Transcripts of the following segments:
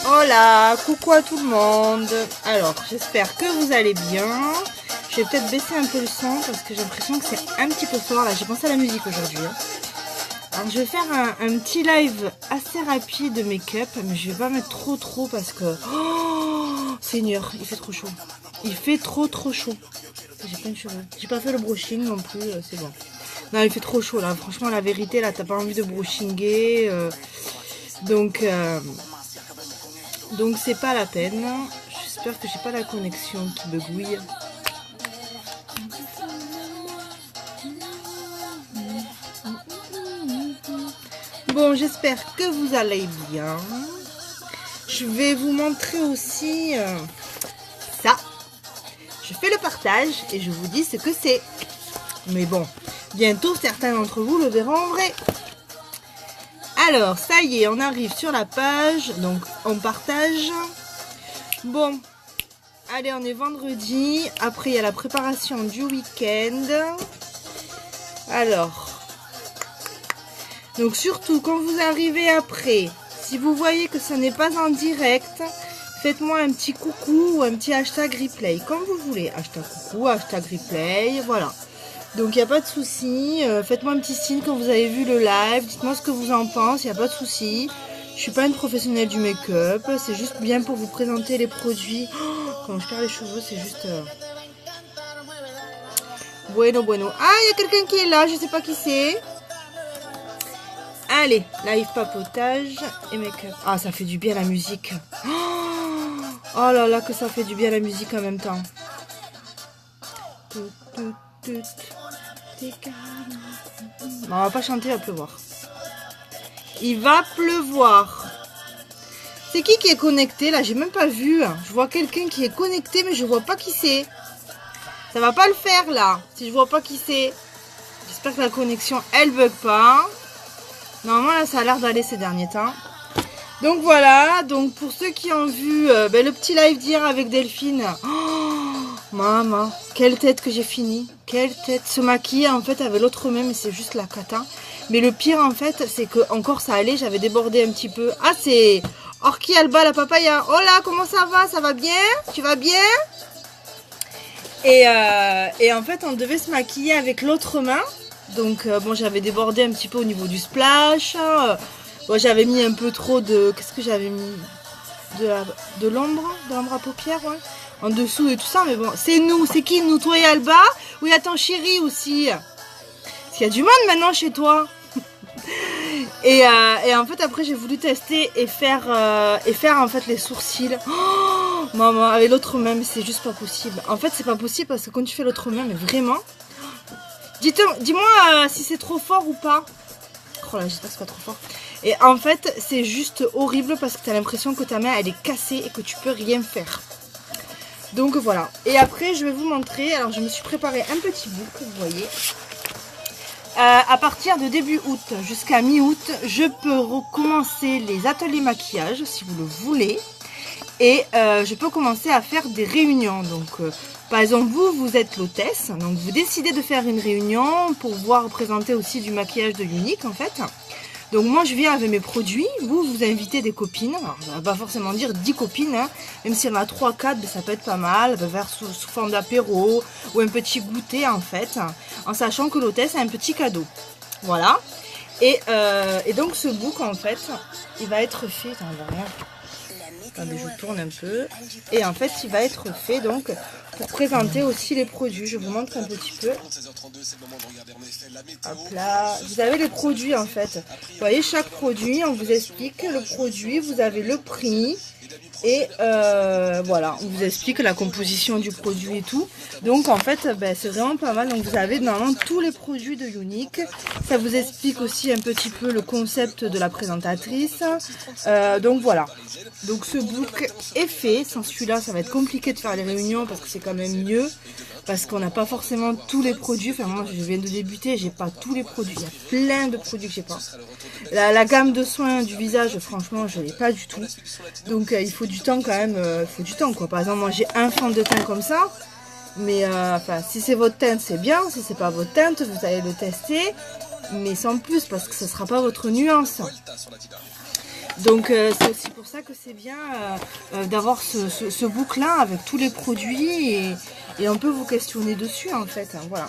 Hola, coucou à tout le monde. Alors, j'espère que vous allez bien. Je vais peut-être baisser un peu le son parce que j'ai l'impression que c'est un petit peu fort. Là, j'ai pensé à la musique aujourd'hui. Alors, je vais faire un petit live assez rapide de make-up, mais je vais pas mettre trop parce que... Oh, Seigneur, il fait trop chaud. Il fait trop chaud. J'ai plein de cheveux. J'ai pas fait le brushing non plus, c'est bon. Non, il fait trop chaud là. Franchement, la vérité, là, t'as pas envie de brushinguer. Donc c'est pas la peine. J'espère que j'ai pas la connexion qui begouille. Bon, j'espère que vous allez bien. Je vais vous montrer aussi ça. Je fais le partage et je vous dis ce que c'est. Mais bon, bientôt certains d'entre vous le verront en vrai. Alors, ça y est, on arrive sur la page. Donc, on partage. Bon, allez, on est vendredi. Après, il y a la préparation du week-end. Alors, donc surtout, quand vous arrivez après, si vous voyez que ce n'est pas en direct, faites-moi un petit coucou ou un petit hashtag replay, comme vous voulez. Hashtag coucou, hashtag replay, voilà. Donc, il n'y a pas de souci. Faites-moi un petit signe quand vous avez vu le live. Dites-moi ce que vous en pensez, il n'y a pas de souci. Je ne suis pas une professionnelle du make-up. C'est juste bien pour vous présenter les produits. Oh, quand je perds les cheveux, c'est juste... Bueno. Ah, il y a quelqu'un qui est là, je ne sais pas qui c'est. Allez, live papotage et make-up. Ah, ça fait du bien la musique. Oh là là, que ça fait du bien la musique en même temps. Non, on va pas chanter, il va pleuvoir. Il va pleuvoir. C'est qui est connecté là? J'ai même pas vu. Je vois quelqu'un qui est connecté, mais je vois pas qui c'est. Ça va pas le faire là, si je vois pas qui c'est. J'espère que la connexion, elle bug pas. Normalement, là, ça a l'air d'aller ces derniers temps. Donc voilà, donc pour ceux qui ont vu le petit live d'hier avec Delphine. Oh, maman, quelle tête que j'ai fini. Quelle tête. Se maquiller en fait avec l'autre main, mais c'est juste la cata. Mais le pire en fait, c'est que encore ça allait, j'avais débordé un petit peu. Ah, c'est Orki Alba la papaya. Oh là, comment ça va? Ça va bien? Tu vas bien? Et en fait, on devait se maquiller avec l'autre main. Donc bon, j'avais débordé un petit peu au niveau du splash. Bon, j'avais mis un peu trop de... Qu'est-ce que j'avais mis? De l'ombre à paupières, ouais. En dessous et tout ça, mais bon, c'est nous. C'est qui, nous? Toi et Alba? Oui, il y a ton chéri aussi. Parce qu'il y a du monde maintenant chez toi. et en fait, après, j'ai voulu tester et faire en fait les sourcils. Oh, maman, avec l'autre main, mais c'est juste pas possible. En fait, c'est pas possible parce que quand tu fais l'autre main, mais vraiment... Dis-moi si c'est trop fort ou pas. Oh là, j'espère que c'est pas trop fort. Et en fait, c'est juste horrible parce que tu as l'impression que ta main, elle est cassée et que tu peux rien faire. Donc voilà. Et après, je vais vous montrer. Alors, je me suis préparé un petit book, vous voyez. À partir de début août jusqu'à mi-août, je peux recommencer les ateliers maquillage si vous le voulez. Et je peux commencer à faire des réunions. Donc, par exemple, vous êtes l'hôtesse. Donc, vous décidez de faire une réunion pour pouvoir présenter aussi du maquillage de Younique, en fait. Donc, moi, je viens avec mes produits. Vous invitez des copines. Alors, ça ne va pas forcément dire 10 copines. Hein. Même s'il y en a 3, 4, ben, ça peut être pas mal. Ça peut faire sous forme d'apéro ou un petit goûter, en fait. En sachant que l'hôtesse a un petit cadeau. Voilà. Et donc, ce book, en fait, il va être fait... Attends, on va rien... Attendez, je tourne un peu. Et en fait, il va être fait donc pour présenter aussi les produits. Je vous montre un petit peu. Hop là. Vous avez les produits en fait. Vous voyez, chaque produit, on vous explique le produit. Vous avez le prix. Et voilà, on vous explique la composition du produit et tout. Donc en fait, ben, c'est vraiment pas mal. Donc vous avez normalement tous les produits de Younique. Ça vous explique aussi un petit peu le concept de la présentatrice. Donc voilà. Donc ce book est fait. Sans celui-là, ça va être compliqué de faire les réunions parce que c'est quand même mieux. Parce qu'on n'a pas forcément tous les produits. Enfin moi, je viens de débuter, j'ai pas tous les produits. Il y a plein de produits que j'ai pas. La gamme de soins du visage, franchement, je l'ai pas du tout. Donc il faut du temps quand même. Il faut du temps quoi. Par exemple, moi j'ai un fond de teint comme ça. Mais enfin, si c'est votre teinte, c'est bien. Si c'est pas votre teinte, vous allez le tester. Mais sans plus, parce que ce sera pas votre nuance. Donc c'est aussi pour ça que c'est bien d'avoir ce book-là avec tous les produits. Et on peut vous questionner dessus, en fait. Hein, voilà.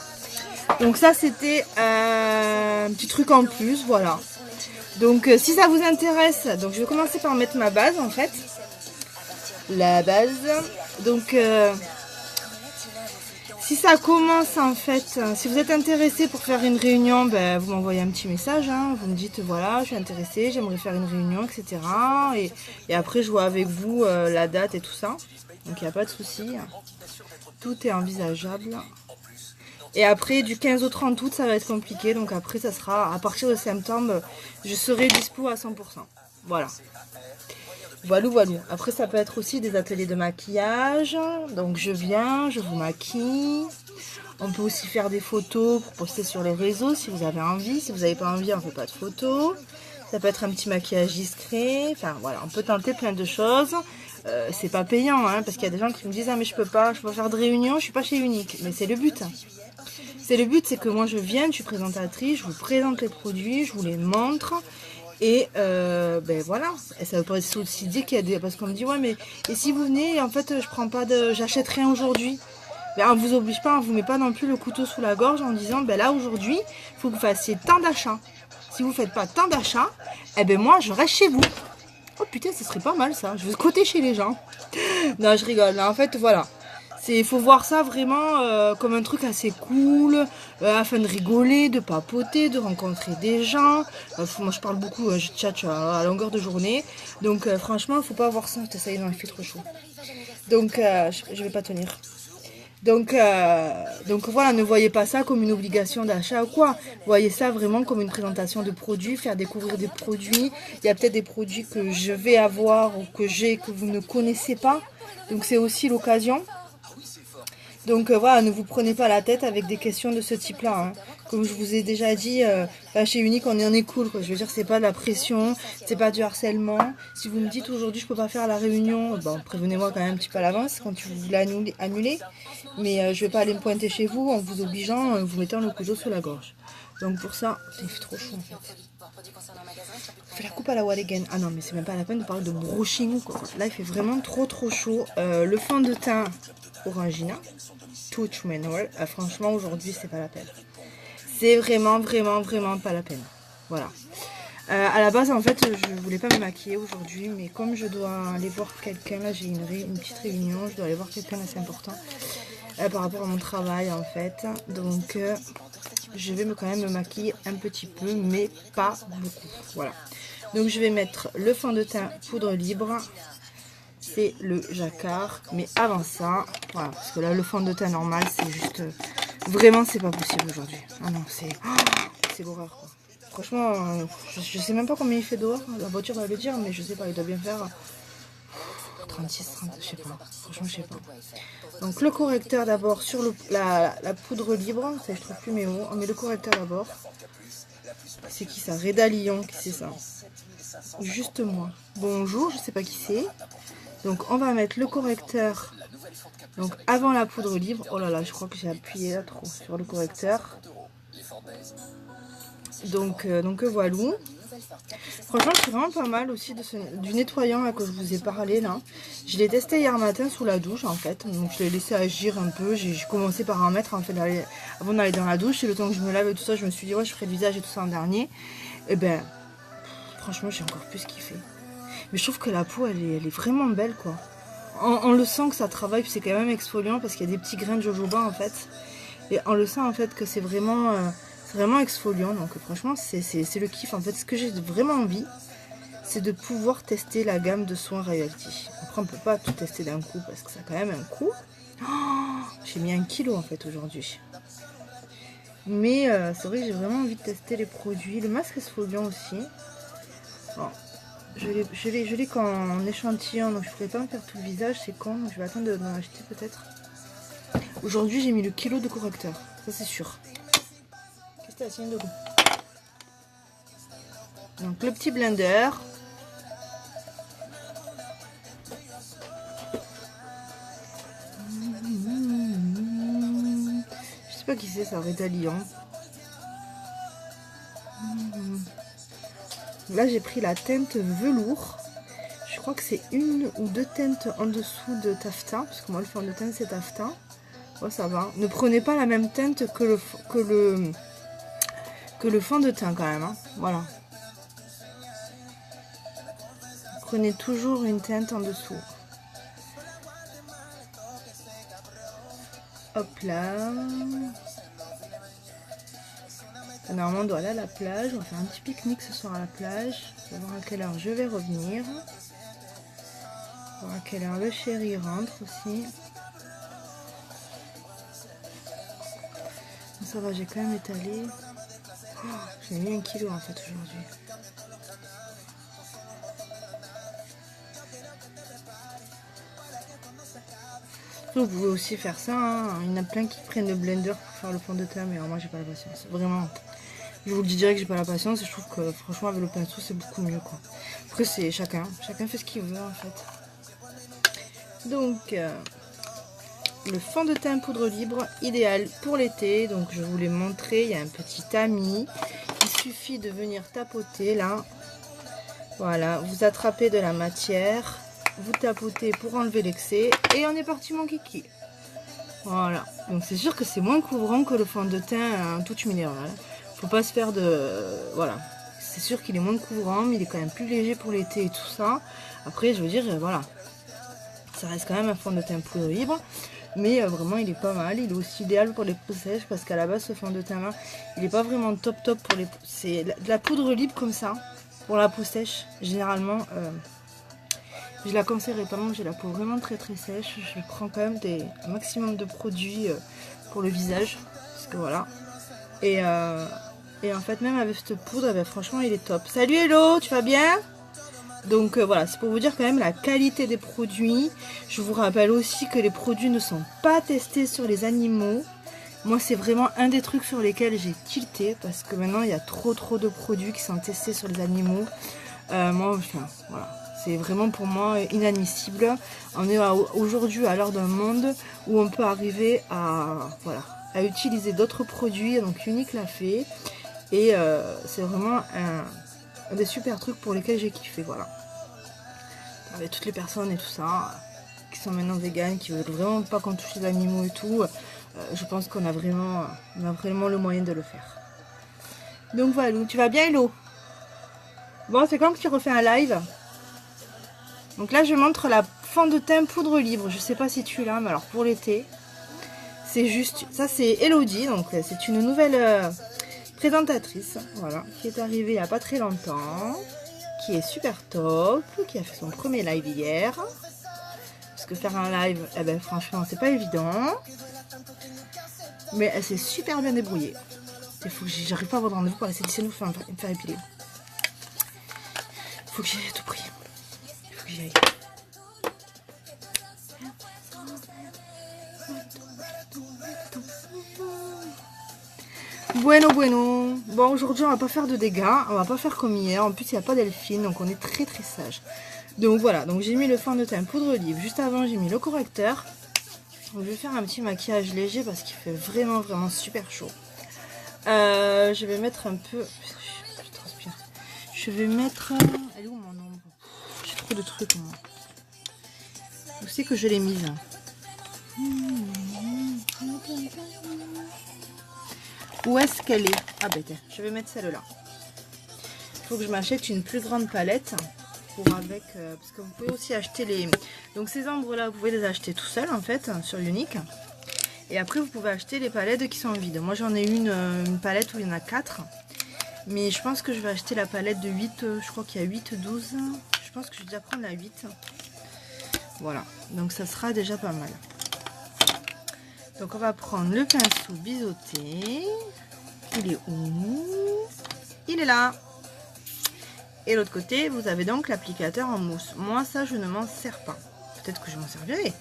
Donc ça, c'était un petit truc en plus, voilà. Donc si ça vous intéresse, donc je vais commencer par mettre ma base, en fait. La base. Donc... si ça commence en fait, si vous êtes intéressé pour faire une réunion, ben, vous m'envoyez un petit message, hein, vous me dites voilà, je suis intéressée, j'aimerais faire une réunion, etc. Et après je vois avec vous la date et tout ça. Donc il n'y a pas de souci, tout est envisageable. Et après du 15 au 30 août ça va être compliqué, donc après ça sera à partir de septembre, je serai dispo à 100%. Voilà. Voilà, voilà. Après, ça peut être aussi des ateliers de maquillage. Donc, je viens, je vous maquille. On peut aussi faire des photos pour poster sur les réseaux si vous avez envie. Si vous n'avez pas envie, on ne fait pas de photos. Ça peut être un petit maquillage discret. Enfin, voilà, on peut tenter plein de choses. C'est pas payant, hein, parce qu'il y a des gens qui me disent « Ah, mais je peux pas faire de réunion, je suis pas chez Unique. » Mais c'est le but. C'est le but, c'est que moi, je viens, je suis présentatrice, je vous présente les produits, je vous les montre. Et ben voilà, et ça veut pas aussi dire qu'il y a des... Parce qu'on me dit, ouais, mais et si vous venez, en fait, je prends pas de... J'achète rien aujourd'hui. Ben, on vous oblige pas, on vous met pas non plus le couteau sous la gorge en disant, ben là, aujourd'hui, il faut que vous fassiez tant d'achats. Si vous faites pas tant d'achats, eh ben moi, je reste chez vous. Oh putain, ce serait pas mal ça, je vais côté chez les gens. Non, je rigole, en fait, voilà. Il faut voir ça vraiment comme un truc assez cool, afin de rigoler, de papoter, de rencontrer des gens. Moi je parle beaucoup, je tchatche à longueur de journée. Donc franchement, il ne faut pas voir ça. Ça y est, non, il fait trop chaud. Donc je vais pas tenir. Donc voilà, ne voyez pas ça comme une obligation d'achat ou quoi. Voyez ça vraiment comme une présentation de produits, faire découvrir des produits. Il y a peut-être des produits que je vais avoir ou que j'ai que vous ne connaissez pas. Donc c'est aussi l'occasion. Donc voilà, ne vous prenez pas la tête avec des questions de ce type-là. Hein. Comme je vous ai déjà dit, chez Unique, on est cool. Quoi. Je veux dire, c'est pas de la pression, c'est pas du harcèlement. Si vous me dites aujourd'hui, je peux pas faire la réunion, bon, prévenez-moi quand même un petit peu à l'avance quand vous voulez annuler. Mais je vais pas aller me pointer chez vous en vous obligeant, vous mettant le couteau sous la gorge. Donc pour ça, il fait trop chaud en fait. On fait la coupe à la wall again. Ah non, mais c'est même pas la peine de parler de brushing ou quoi. Là, il fait vraiment trop chaud. Le fond de teint Orangina Touch Manual. Franchement, aujourd'hui, c'est pas la peine. C'est vraiment pas la peine. Voilà. À la base, en fait, je voulais pas me maquiller aujourd'hui, mais comme je dois aller voir quelqu'un, là, j'ai une petite réunion, je dois aller voir quelqu'un assez important par rapport à mon travail, en fait. Donc, je vais quand même me maquiller un petit peu, mais pas beaucoup. Voilà. Donc, je vais mettre le fond de teint poudre libre. C'est le jacquard, mais avant ça, voilà, parce que là le fond de teint normal c'est juste, vraiment c'est pas possible aujourd'hui. Ah non, c'est l'horreur quoi. Franchement, je sais même pas combien il fait dehors, la voiture va le dire, mais je sais pas, il doit bien faire 36, 30, je sais pas, franchement je sais pas. Donc le correcteur d'abord sur la poudre libre, ça je trouve plus mes mots, on met le correcteur d'abord. C'est qui ça? Reda Lyon, qui c'est ça? Juste moi. Bonjour, je sais pas qui c'est. Donc on va mettre le correcteur donc avant la poudre libre. Oh là là, je crois que j'ai appuyé là trop sur le correcteur. Donc voilà. Franchement, c'est vraiment pas mal aussi du nettoyant là, que je vous ai parlé là. Je l'ai testé hier matin sous la douche en fait. Donc je l'ai laissé agir un peu. J'ai commencé par en mettre en fait avant d'aller dans la douche. Et le temps que je me lave et tout ça, je me suis dit ouais, je ferai le visage et tout ça en dernier. Et ben franchement, j'ai encore plus kiffé. Mais je trouve que la peau, elle est vraiment belle, quoi. On le sent que ça travaille, puis c'est quand même exfoliant parce qu'il y a des petits grains de jojoba, en fait. Et on le sent, en fait, que c'est vraiment exfoliant. Donc, franchement, c'est le kiff. En fait, ce que j'ai vraiment envie, c'est de pouvoir tester la gamme de soins Royalty. Après, on peut pas tout tester d'un coup parce que ça a quand même un coût. Oh, j'ai mis 1 kilo, en fait, aujourd'hui. Mais c'est vrai que j'ai vraiment envie de tester les produits. Le masque exfoliant aussi. Bon. Je l'ai qu'en échantillon, donc je ne pourrais pas me faire tout le visage, c'est con, donc je vais attendre d'en acheter peut-être. Aujourd'hui, j'ai mis le kilo de correcteur, ça c'est sûr. Qu'est-ce que t'as, signe de goût? Donc le petit blender. pas qui c'est, ça, Rita Lyon. Là, j'ai pris la teinte velours. Je crois que c'est une ou deux teintes en dessous de taffetas, parce que moi, le fond de teint, c'est taffetas. Oh, ça va. Ne prenez pas la même teinte que le fond de teint, quand même. Hein. Voilà. Prenez toujours une teinte en dessous. Hop là. Normalement, on doit aller à la plage. On va faire un petit pique-nique ce soir à la plage. On va voir à quelle heure je vais revenir. On va voir à quelle heure le chéri rentre aussi. Ça va, j'ai quand même étalé. Oh, j'ai mis 1 kilo en fait aujourd'hui. Vous pouvez aussi faire ça, hein. Il y en a plein qui prennent le blender pour faire le fond de teint, mais alors moi j'ai pas la patience. Vraiment, je vous le dis direct, j'ai pas la patience et je trouve que franchement avec le pinceau c'est beaucoup mieux quoi. Après c'est chacun fait ce qu'il veut en fait. Donc le fond de teint poudre libre, idéal pour l'été. Donc je vous l'ai montré, il y a un petit tamis. Il suffit de venir tapoter là. Voilà, vous attrapez de la matière. Vous tapotez pour enlever l'excès et on est parti mon kiki. Voilà, donc c'est sûr que c'est moins couvrant que le fond de teint tout minéral. Faut pas se faire de... Voilà, c'est sûr qu'il est moins couvrant, mais il est quand même plus léger pour l'été et tout ça. Après, je veux dire, voilà, ça reste quand même un fond de teint poudre libre. Mais vraiment, il est pas mal. Il est aussi idéal pour les peaux sèches parce qu'à la base, ce fond de teint là, il est pas vraiment top pour les... C'est de la poudre libre comme ça, pour la peau sèche, généralement... Je la conseillerais pas, moi j'ai la peau vraiment très sèche. Je prends quand même un maximum de produits pour le visage. Parce que voilà. Et en fait, même avec cette poudre, eh bien, franchement, il est top. Salut Hello, tu vas bien? Donc voilà, c'est pour vous dire quand même la qualité des produits. Je vous rappelle aussi que les produits ne sont pas testés sur les animaux. Moi, c'est vraiment un des trucs sur lesquels j'ai tilté. Parce que maintenant, il y a trop de produits qui sont testés sur les animaux. Moi, enfin, voilà. C'est vraiment pour moi inadmissible. On est aujourd'hui à l'heure d'un monde où on peut arriver à utiliser d'autres produits. Donc Unique l'a fait. Et c'est vraiment un des super trucs pour lesquels j'ai kiffé. Voilà. Avec toutes les personnes et tout ça qui sont maintenant véganes, qui veulent vraiment pas qu'on touche les animaux et tout. Je pense qu'on a vraiment le moyen de le faire. Donc voilà, tu vas bien Hello? Bon, c'est quand que tu refais un live? Donc là, je montre la fond de teint poudre libre. Je sais pas si tu l'as, mais alors pour l'été, c'est juste... Ça, c'est Elodie, donc c'est une nouvelle présentatrice, voilà, qui est arrivée il n'y a pas très longtemps, qui est super top, qui a fait son premier live hier. Parce que faire un live, eh ben, franchement, c'est pas évident. Mais elle s'est super bien débrouillée. Il faut que j'arrive pas à avoir de rendez-vous pour essayer de me faire épiler. Il faut que j'y aille à tout prix. Bueno. Bon, aujourd'hui, on va pas faire de dégâts. On va pas faire comme hier. En plus, il n'y a pas Delphine, donc on est très sage. Donc voilà, donc j'ai mis le fond de teint poudre libre. Juste avant, j'ai mis le correcteur. Donc, je vais faire un petit maquillage léger parce qu'il fait vraiment super chaud. Je vais mettre un peu... Je transpire. Je vais mettre... Elle est où mon ombre? J'ai trop de trucs, moi. Où c'est que je l'ai mise? Où est-ce qu'elle est? Ah ben tiens, je vais mettre celle-là. Il faut que je m'achète une plus grande palette pour avec... parce que vous pouvez aussi acheter les... Donc ces ombres-là, vous pouvez les acheter tout seul en fait, sur Unique. Et après, vous pouvez acheter les palettes qui sont vides. Moi, j'en ai une palette où il y en a 4. Mais je pense que je vais acheter la palette de 8. Je crois qu'il y a 8, 12. Je pense que je vais déjà prendre la 8. Voilà. Donc, ça sera déjà pas mal. Donc, on va prendre le pinceau biseauté. Il est où? Il est là. Et l'autre côté, vous avez donc l'applicateur en mousse. Moi, ça, je ne m'en sers pas. Peut-être que je m'en servirai.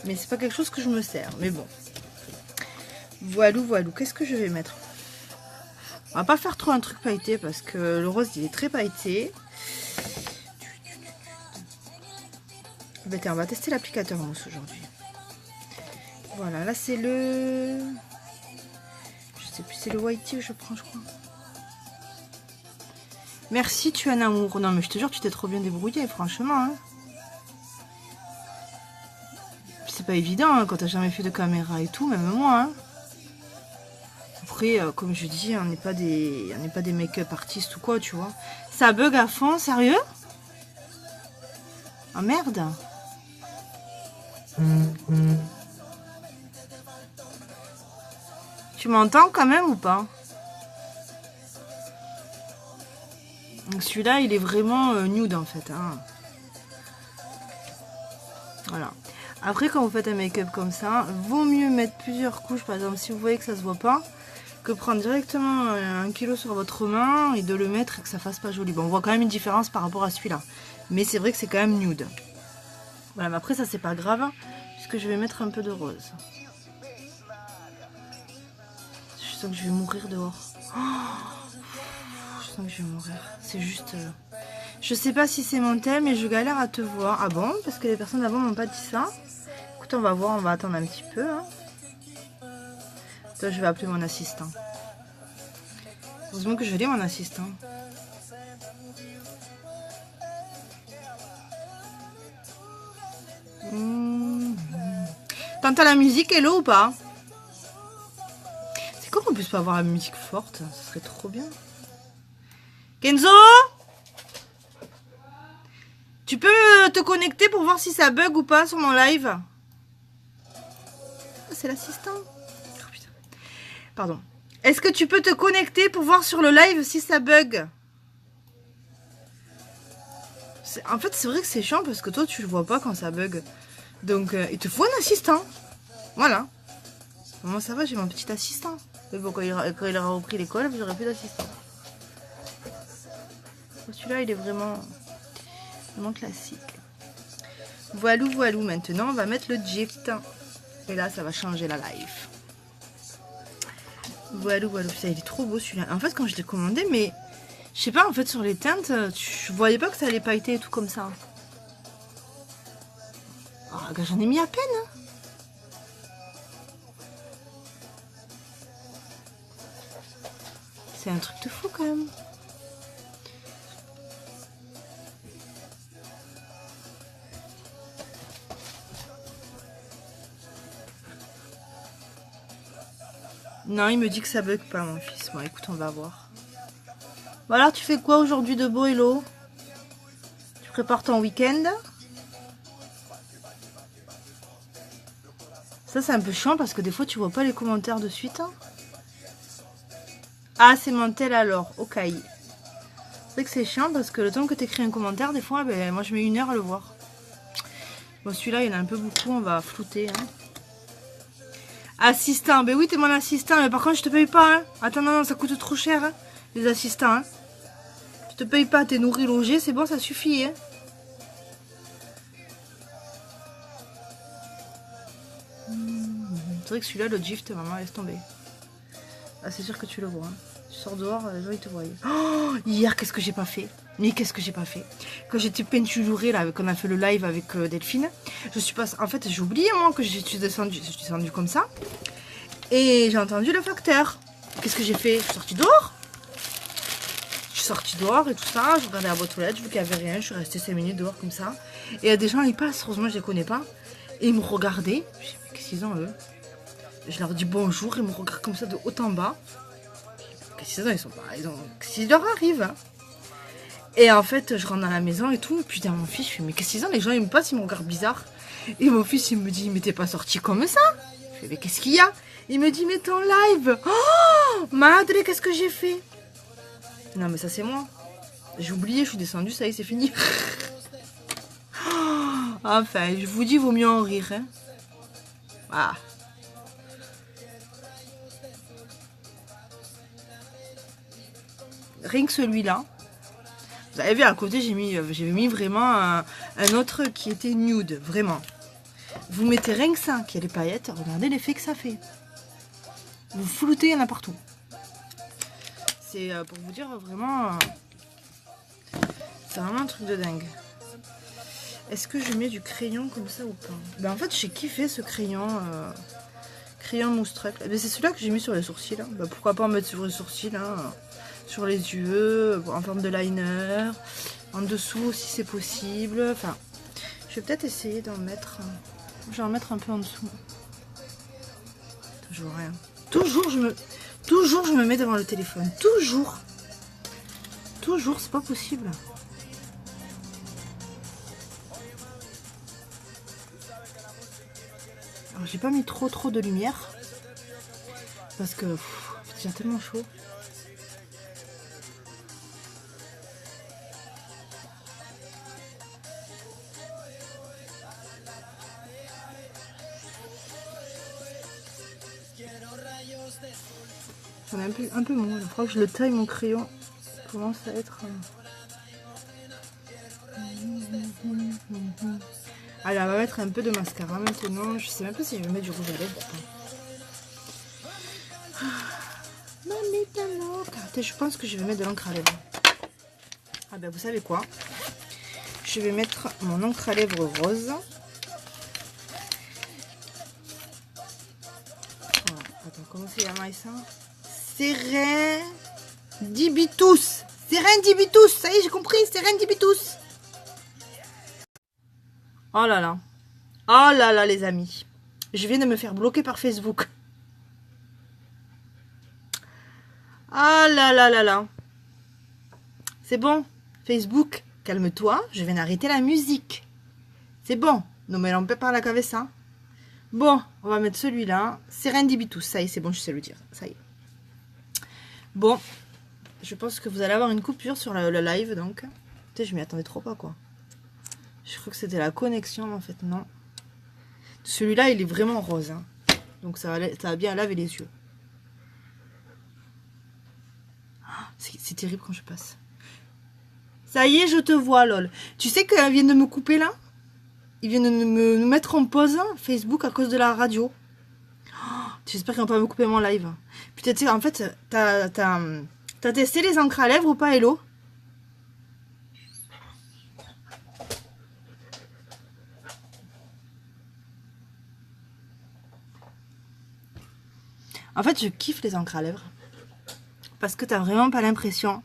Mais c'est pas quelque chose que je me sers. Mais bon. Voilou. Qu'est-ce que je vais mettre? On va pas faire trop un truc pailleté parce que le rose, il est très pailleté. Ben, tiens, on va tester l'applicateur en mousse aujourd'hui. Voilà, là c'est le C'est le whitey que je prends, je crois. Merci, tu es un amour. Non, mais je te jure, tu t'es trop bien débrouillé, franchement. Hein. C'est pas évident hein, quand t'as jamais fait de caméra et tout, même moi. Hein. Après, comme je dis, on n'est pas des make-up artistes ou quoi, tu vois. Ça bug à fond, sérieux? Ah merde. Tu m'entends quand même ou pas? Donc celui-là, il est vraiment nude en fait. Hein. Voilà. Après, quand vous faites un make-up comme ça, vaut mieux mettre plusieurs couches. Par exemple, si vous voyez que ça se voit pas, que prendre directement 1 kilo sur votre main et de le mettre et que ça fasse pas joli. Bon, on voit quand même une différence par rapport à celui-là. Mais c'est vrai que c'est quand même nude. Voilà, mais après ça c'est pas grave, puisque je vais mettre un peu de rose. Je sens que je vais mourir dehors. Oh, je sens que je vais mourir. C'est juste... Je sais pas si c'est mon thème, mais je galère à te voir. Ah bon? Parce que les personnes avant m'ont pas dit ça. Écoute, on va voir, on va attendre un petit peu. Hein. Toi, je vais appeler mon assistant. Heureusement que je l'ai, mon assistant. T'entends la musique, hello ou pas? C'est quoi qu'on puisse pas avoir la musique forte? Ça serait trop bien. Kenzo? Tu peux te connecter pour voir si ça bug ou pas sur mon live? Ah, c'est l'assistant. Oh, putain. Pardon. Est-ce que tu peux te connecter pour voir sur le live si ça bug? En fait, c'est vrai que c'est chiant parce que toi, tu le vois pas quand ça bug. Donc, il te faut un assistant. Voilà. Moi, ça va, j'ai mon petit assistant. Mais bon, quand il aura repris l'école, j'aurai plus d'assistant. Celui-là, il est vraiment classique. Voilou, voilou. Maintenant, on va mettre le gift. Et là, ça va changer la live. Voilou, voilou. Ça, il est trop beau, celui-là. En fait, quand je l'ai commandé, mais... Je sais pas, en fait, sur les teintes, je voyais pas que ça allait pailleter et tout comme ça. Oh, j'en ai mis à peine. Hein. C'est un truc de fou quand même. Non, il me dit que ça bug pas, mon fils. Bon, écoute, on va voir. Bon, alors, tu fais quoi aujourd'hui de beau, Hello? Tu prépares ton week-end? Ça, c'est un peu chiant parce que des fois, tu vois pas les commentaires de suite. Hein. Ah, c'est mon tel alors. Ok. C'est vrai que c'est chiant parce que le temps que tu écris un commentaire, des fois, ben, moi, je mets 1 heure à le voir. Bon, celui-là, il y en a un peu beaucoup. On va flouter. Hein. Assistant. Ben oui, t'es mon assistant. Mais par contre, je te paye pas. Hein. Attends, non, ça coûte trop cher, hein, les assistants. Hein. Je te paye pas. T'es nourri, logé. C'est bon, ça suffit. Hein. C'est vrai que celui-là, le gift, maman, laisse tomber. Ah, c'est sûr que tu le vois. Hein. Tu sors dehors, les gens, ils te voient. Oh, hier, qu'est-ce que j'ai pas fait? Mais qu'est-ce que j'ai pas fait? Quand j'étais peinturée, là, qu'on a fait le live avec Delphine, je suis passée... En fait, j'ai oublié, moi, que je suis descendue comme ça. Et j'ai entendu le facteur. Qu'est-ce que j'ai fait? Je suis sortie dehors. Je suis sortie dehors et tout ça. Je regardais la boîte aux lettres, je vu qu'il n'y avait rien. Je suis restée 5 minutes dehors comme ça. Et il y a des gens, ils passent. Heureusement, je les connais pas. Et ils me regardaient. Je me dis, mais qu'est-ce qu'ils ont, eux? Je leur dis bonjour, ils me regardent comme ça de haut en bas. Qu'est-ce qu'ils ont? Ils sont pas... Qu'est-ce qui leur arrive? Hein. Et en fait, je rentre dans la maison et tout. Et puis dans mon fils, je fais, mais qu'est-ce qu'ils ont? Les gens, ils me passent, ils me regardent bizarre. Et mon fils, il me dit, mais t'es pas sorti comme ça? Je fais, mais qu'est-ce qu'il y a? Il me dit, mais ton live. Oh, madre, qu'est-ce que j'ai fait? Non, mais ça, c'est moi. J'ai oublié, je suis descendue, ça y est, c'est fini. Enfin, je vous dis, vaut mieux en rire. Hein. Ah. Rien que celui-là. Vous avez vu, à côté, j'ai mis vraiment un autre qui était nude, vraiment. Vous mettez rien que ça, qui a les paillettes, regardez l'effet que ça fait. Vous floutez, il y en a partout. C'est pour vous dire vraiment... c'est vraiment un truc de dingue. Est-ce que je mets du crayon comme ça ou pas? Ben en fait, j'ai kiffé ce crayon crayon mousse-track. Eh c'est celui-là que j'ai mis sur les sourcils. Hein. Bah, pourquoi pas en mettre sur les sourcils, hein, sur les yeux, en forme de liner. En dessous aussi c'est possible. Enfin, je vais peut-être essayer d'en mettre. Je vais en mettre un peu en dessous. Toujours rien. Toujours je me mets devant le téléphone. Toujours. Toujours, c'est pas possible. Alors j'ai pas mis trop de lumière. Parce que c'est déjà tellement chaud. J'en ai un peu moins. Il faudra que je le taille mon crayon. Il commence à être... Allez, on va mettre un peu de mascara maintenant. Je sais même pas si je vais mettre du rouge à lèvres. Je pense que je vais mettre de l'encre à lèvres. Ah ben vous savez quoi? Je vais mettre mon encre à lèvres rose. Voilà. Attends, comment c'est la maille ça? Serendibitus. Serendibitus. Ça y est, j'ai compris. Serendibitus. Oh là là. Oh là là, les amis. Je viens de me faire bloquer par Facebook. Ah là là là là. C'est bon. Facebook, calme-toi. Je viens d'arrêter la musique. C'est bon. Non mais on peut pas la cabeza. Bon, on va mettre celui-là. Serendibitus. Ça y est, c'est bon, je sais le dire. Ça y est. Bon. Je pense que vous allez avoir une coupure sur le live, donc. Putain, je m'y attendais trop pas, quoi. Je crois que c'était la connexion, mais en fait, non. Celui-là, il est vraiment rose. Hein. Donc, ça va bien laver les yeux. C'est terrible quand je passe. Ça y est, je te vois, lol. Tu sais qu'ils viennent de me couper, là? Ils viennent de me mettre en pause, Facebook, à cause de la radio. Oh, j'espère qu'ils vont pas me couper mon live. Putain, tu sais, en fait, t'as testé les encres à lèvres ou pas, Hello? En fait, je kiffe les encres à lèvres. Parce que t'as vraiment pas l'impression.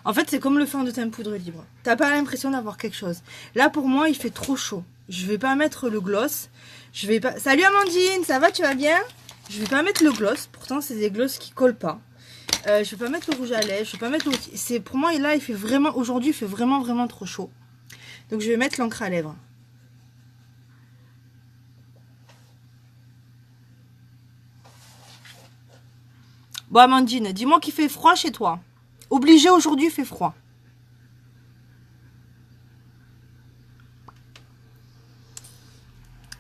En fait, c'est comme le fond de teint poudre libre. T'as pas l'impression d'avoir quelque chose. Là, pour moi, il fait trop chaud. Je vais pas mettre le gloss. Je vais pas... Salut Amandine, ça va, tu vas bien? Je vais pas mettre le gloss. Pourtant, c'est des gloss qui collent pas. Je vais pas mettre le rouge à lèvres. Je vais pas mettre le... C'est pour moi, là, il fait vraiment... Aujourd'hui, il fait vraiment trop chaud. Donc, je vais mettre l'encre à lèvres. Bon, Amandine, dis-moi qu'il fait froid chez toi. Obligé, aujourd'hui, il fait froid.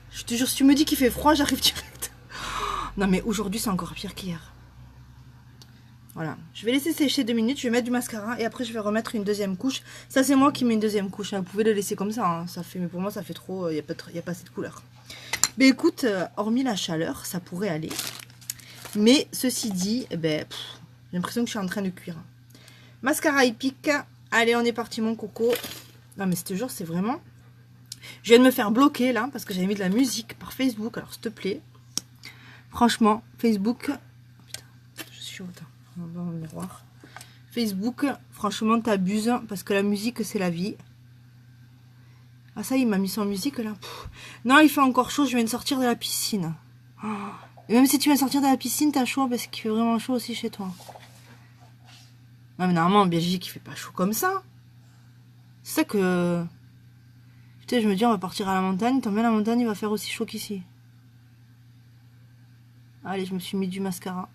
Je te jure, si tu me dis qu'il fait froid, j'arrive direct. Non, mais aujourd'hui, c'est encore pire qu'hier. Voilà. Je vais laisser sécher 2 minutes. Je vais mettre du mascara et après, je vais remettre une deuxième couche. Ça, c'est moi qui mets une deuxième couche. Vous pouvez le laisser comme ça. Hein. Ça fait, mais pour moi, ça fait trop. Il n'y a pas assez de couleur. Mais écoute, hormis la chaleur, ça pourrait aller. Mais ceci dit, eh ben, j'ai l'impression que je suis en train de cuire. Mascara épique. Allez, on est parti, mon coco. Non, mais ce jour, c'est vraiment... Je viens de me faire bloquer, là, parce que j'avais mis de la musique par Facebook. Alors, s'il te plaît. Franchement, Facebook... Oh, putain, je suis autant. On va voir mon miroir. Facebook, franchement, t'abuses, parce que la musique, c'est la vie. Ah, ça, il m'a mis sans musique, là. Pff. Non, il fait encore chaud, je viens de sortir de la piscine. Oh. Et même si tu viens de sortir de la piscine, t'as chaud, parce qu'il fait vraiment chaud aussi chez toi. Non, mais normalement, en Belgique, il fait pas chaud comme ça. C'est ça que... Putain, je me dis, on va partir à la montagne. Tant bien, la montagne, il va faire aussi chaud qu'ici. Allez, je me suis mis du mascara.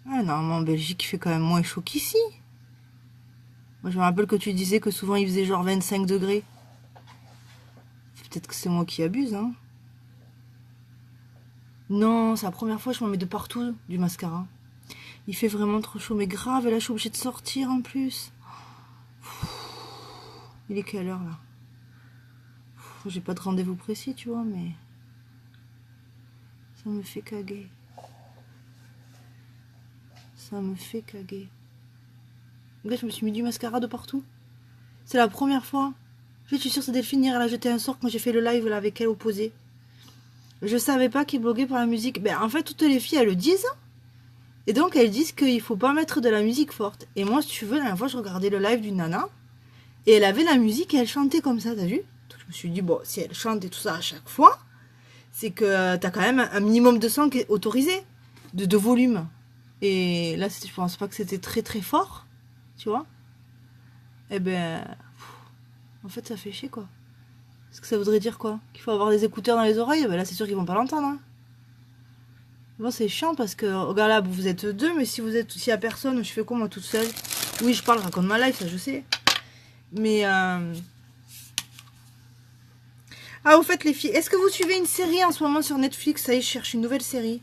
Ah, normalement, en Belgique, il fait quand même moins chaud qu'ici. Moi, je me rappelle que tu disais que souvent, il faisait genre 25 degrés. Peut-être que c'est moi qui abuse, hein. Non, c'est la première fois que je m'en mets de partout, du mascara. Il fait vraiment trop chaud, mais grave, et là, je suis obligée de sortir en plus. Il est quelle heure, là? J'ai pas de rendez-vous précis, tu vois, mais... Ça me fait caguer. Ça me fait caguer. Là, je me suis mis du mascara de partout. C'est la première fois. Je suis sûre que c'est Delphine hier, elle a jeté un sort quand j'ai fait le live là, avec elle opposée. Je savais pas qu'ils bloquaient par la musique. Ben, en fait, toutes les filles, elles le disent. Et donc, elles disent qu'il faut pas mettre de la musique forte. Et moi, si tu veux, la dernière fois, je regardais le live d'une nana. Et elle avait la musique et elle chantait comme ça, t'as vu? Donc, je me suis dit, bon, si elle chante et tout ça à chaque fois, c'est que t'as quand même un minimum de son qui est autorisé. De volume. Et là, je pense pas que c'était très très fort. Tu vois? Eh ben... En fait, ça fait chier, quoi. Est-ce que ça voudrait dire quoi? Qu'il faut avoir des écouteurs dans les oreilles? Ben là, c'est sûr qu'ils vont pas l'entendre. Hein. Bon, c'est chiant parce que, regarde là, vous êtes deux, mais si vous êtes, s'il y a personne, je fais quoi, moi, toute seule? Oui, je parle, raconte ma life, ça, je sais. Mais, Ah, au fait, les filles, est-ce que vous suivez une série en ce moment sur Netflix? Ça y est, je cherche une nouvelle série.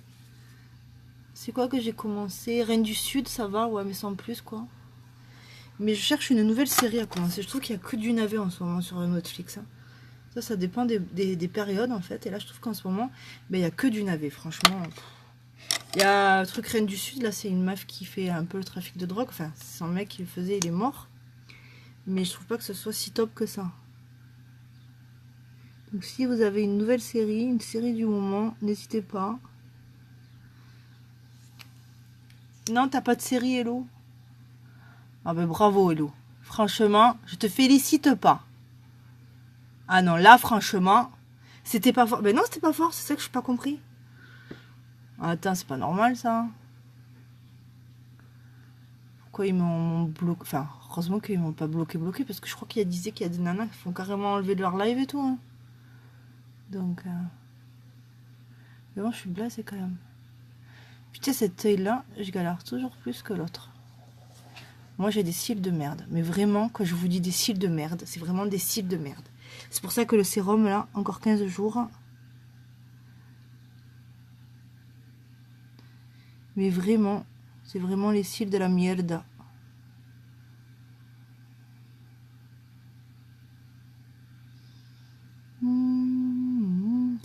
C'est quoi que j'ai commencé? Reine du Sud, ça va, ouais, mais sans plus, quoi. Mais je cherche une nouvelle série à commencer. Je trouve qu'il n'y a que du navet en ce moment sur Netflix. Hein. Ça dépend des périodes, en fait. Et là, je trouve qu'en ce moment, ben, il n'y a que du navet, franchement. Il y a un truc Reine du Sud, là, c'est une meuf qui fait un peu le trafic de drogue. Enfin, c'est son mec qui le faisait, il est mort. Mais je trouve pas que ce soit si top que ça. Donc, si vous avez une nouvelle série, une série du moment, n'hésitez pas. Non, t'as pas de série, Hello? Ah ben bravo, Hello. Franchement, je te félicite pas. Ah non, là, franchement, c'était pas fort. Ben non, c'était pas fort, c'est ça que je n'ai pas compris. Attends, c'est pas normal, ça. Pourquoi ils m'ont bloqué? Enfin, heureusement qu'ils m'ont pas bloqué, parce que je crois qu'il y a disait qu'il y a des nanas qui font carrément enlever de leur live et tout. Hein. Donc, mais bon, je suis blasée quand même. Putain, cette œil-là, je galère toujours plus que l'autre. Moi, j'ai des cils de merde. Mais vraiment, quand je vous dis des cils de merde, c'est vraiment des cils de merde. C'est pour ça que le sérum, là, encore 15 jours. Mais vraiment, c'est vraiment les cils de la merde.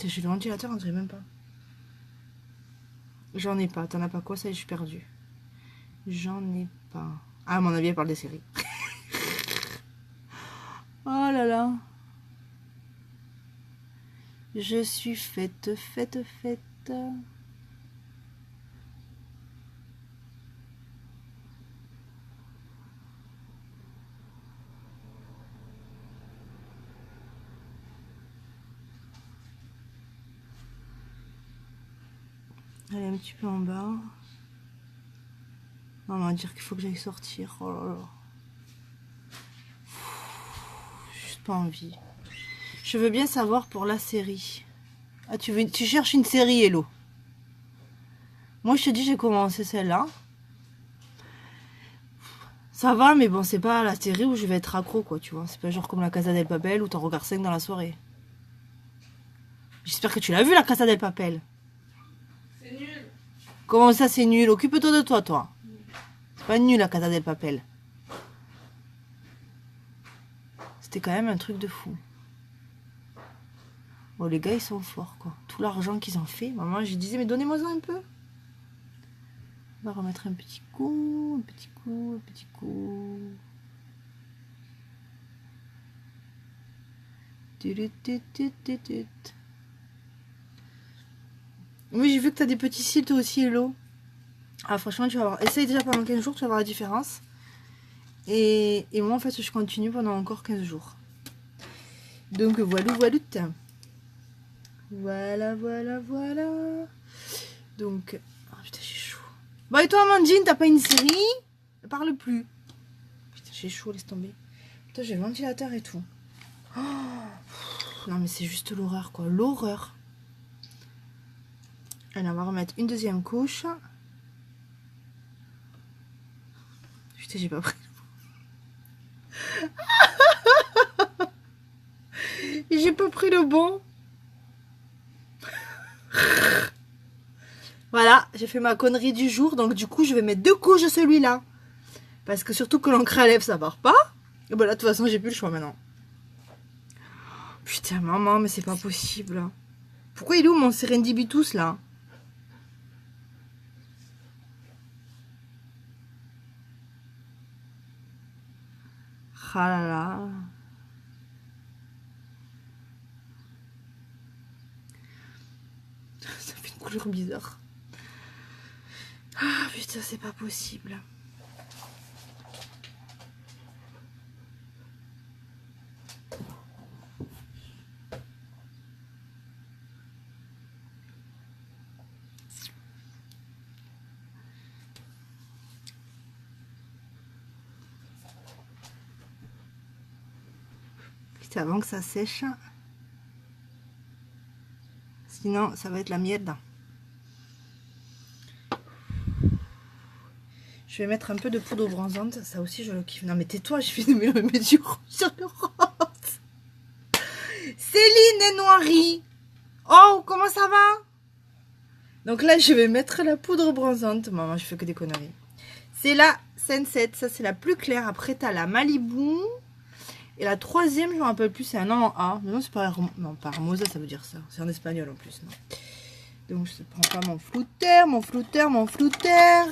J'ai le ventilateur, on dirait même pas. J'en ai pas. T'en as pas quoi? Ça y est, je suis perdue. J'en ai pas. Ah, à mon avis, elle parle des séries. Oh là là. Je suis faite. Allez, un petit peu en bas. Non, on va dire qu'il faut que j'aille sortir. Oh là là. Juste pas envie. Je veux bien savoir pour la série. Ah, tu cherches une série, Hello. Moi, je te dis, j'ai commencé celle-là. Ça va, mais bon, c'est pas la série où je vais être accro, quoi, tu vois. C'est pas genre comme la Casa del Papel où t'en regardes 5 dans la soirée. J'espère que tu l'as vu, la Casa del Papel. C'est nul. Comment ça, c'est nul? Occupe-toi de toi, toi. C'est pas nul, la Casa del Papel. C'était quand même un truc de fou. Bon, les gars, ils sont forts, quoi. Tout l'argent qu'ils ont fait. Maman, je disais, mais donnez-moi ça un peu. On va remettre un petit coup, un petit coup, un petit coup. Oui, j'ai vu que t'as des petits cils, toi aussi, Hello. Ah, franchement, tu vas voir. Essaye déjà pendant 15 jours, tu vas voir la différence. Et moi, en fait, je continue pendant encore 15 jours. Donc, voilà. Voilà. Donc, oh, putain, j'ai chaud. Bon, et toi, Amandine, t'as pas une série? Ne parle plus. Putain, j'ai chaud, laisse tomber. Putain, j'ai le ventilateur et tout. Oh, non, mais c'est juste l'horreur, quoi. L'horreur. Allez, on va remettre une deuxième couche. Putain, j'ai pas pris. J'ai pas pris le bon. Voilà, j'ai fait ma connerie du jour. Donc du coup, je vais mettre 2 couches de celui-là. Parce que surtout que l'encre à lèvres, ça part pas. Et bon là, de toute façon, j'ai plus le choix maintenant. Putain, maman, mais c'est pas possible. Pourquoi il est où mon Serendibitus, là? Ah là là. Ça fait une couleur bizarre. Ah putain, c'est pas possible. Putain, avant que ça sèche. Sinon, ça va être la miette. Je vais mettre un peu de poudre bronzante. Ça aussi, je le kiffe. Non, mais tais-toi, je vais me mettre du rouge sur le rose. Céline est noirie. Oh, comment ça va? Donc là, je vais mettre la poudre bronzante. Maman, je fais que des conneries. C'est la Sunset. Ça, c'est la plus claire. Après, tu as la Malibu. Et la troisième, je ne me rappelle plus. C'est un nom en A. Mais non, c'est pas... Non, pas Hermosa, ça veut dire ça. C'est en espagnol en plus. Non. Donc, je ne prends pas mon flouteur. Mon flouteur.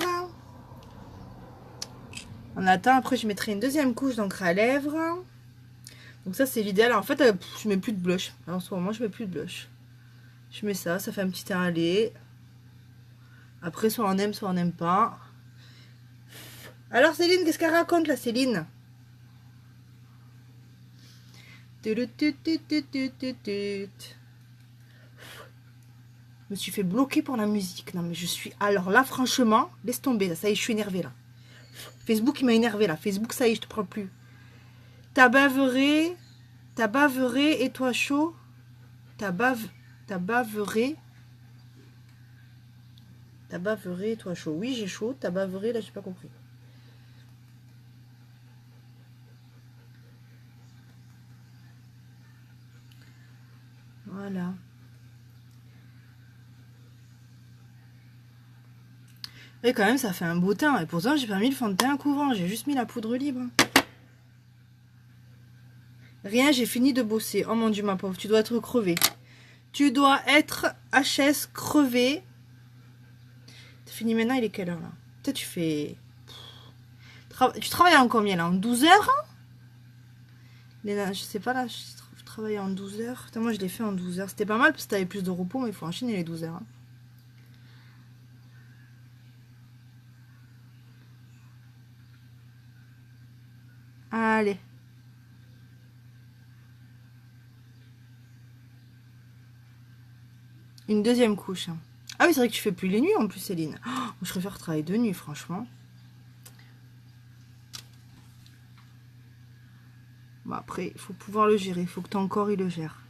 On attend. Après, je mettrai une deuxième couche d'encre à lèvres. Donc ça, c'est l'idéal. En fait, je mets plus de blush. En ce moment, je mets plus de blush. Je mets ça. Ça fait un petit teint à lait. Après, soit on aime, soit on n'aime pas. Alors, Céline, qu'est-ce qu'elle raconte, là, Céline? Je me suis fait bloquer pour la musique. Non, mais je suis... Alors là, franchement, laisse tomber. Là. Ça y est, je suis énervée, là. Facebook, il m'a énervé, là. Facebook, ça y est, je te prends plus. T'as baveré et toi chaud. T'as baveré et toi chaud. Oui, j'ai chaud. T'as baveré, là, j'ai pas compris. Voilà. Et quand même, ça fait un beau teint. Et pourtant, j'ai pas mis le fond de teint couvrant. J'ai juste mis la poudre libre. Rien, j'ai fini de bosser. Oh mon Dieu, ma pauvre, tu dois être crevée. Tu dois être HS crevée. T'as fini maintenant, il est quelle heure là? Peut-être tu fais... Tu travailles en combien là? En 12 heures? Je sais pas là, je travaille en 12 heures. Putain, moi je l'ai fait en 12 heures. C'était pas mal parce que t'avais plus de repos, mais il faut enchaîner les 12 heures. Allez. Une deuxième couche. Ah oui, c'est vrai que tu fais plus les nuits en plus, Céline. Oh, je préfère travailler de nuit, franchement. Bon, après, il faut pouvoir le gérer. Il faut que ton corps, il le gère.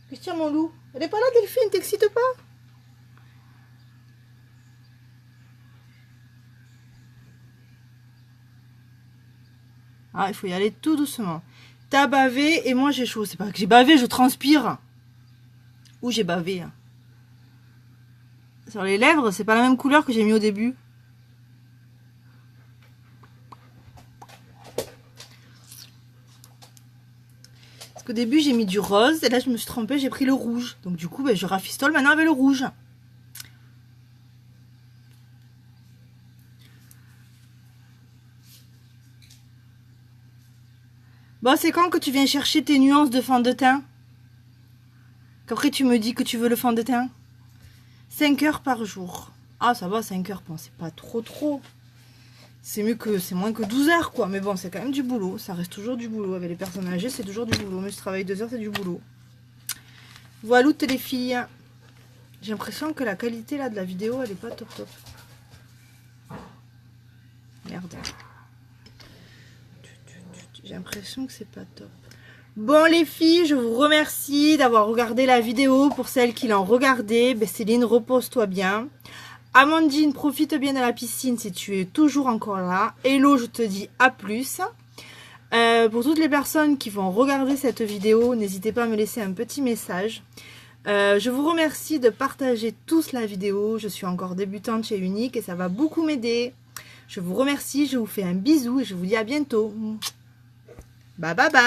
Christian, mon loup. Elle est pas là, Delphine? T'excites pas? Ah, il faut y aller tout doucement. T'as bavé et moi j'ai chaud. C'est pas que j'ai bavé, je transpire. Ou j'ai bavé. Sur les lèvres, c'est pas la même couleur que j'ai mis au début. Parce qu'au début, j'ai mis du rose. Et là, je me suis trompée, j'ai pris le rouge. Donc du coup, ben, je rafistole maintenant avec le rouge. Bon, c'est quand que tu viens chercher tes nuances de fond de teint? Qu'après, tu me dis que tu veux le fond de teint? 5 heures par jour. Ah, ça va, 5 heures. Bon, c'est pas trop. C'est mieux que... C'est moins que 12 heures, quoi. Mais bon, c'est quand même du boulot. Ça reste toujours du boulot. Avec les personnes âgées, c'est toujours du boulot. Mais je travaille 2 heures, c'est du boulot. Voilà, les filles. J'ai l'impression que la qualité, là, de la vidéo, elle est pas top. Merde. J'ai l'impression que c'est pas top. Bon les filles, je vous remercie d'avoir regardé la vidéo. Pour celles qui l'ont regardée, ben Céline, repose-toi bien. Amandine, profite bien de la piscine si tu es toujours encore là. Hello, je te dis à plus. Pour toutes les personnes qui vont regarder cette vidéo, n'hésitez pas à me laisser un petit message. Je vous remercie de partager tous la vidéo. Je suis encore débutante chez Unique et ça va beaucoup m'aider. Je vous remercie, je vous fais un bisou et je vous dis à bientôt. Bye bye bye.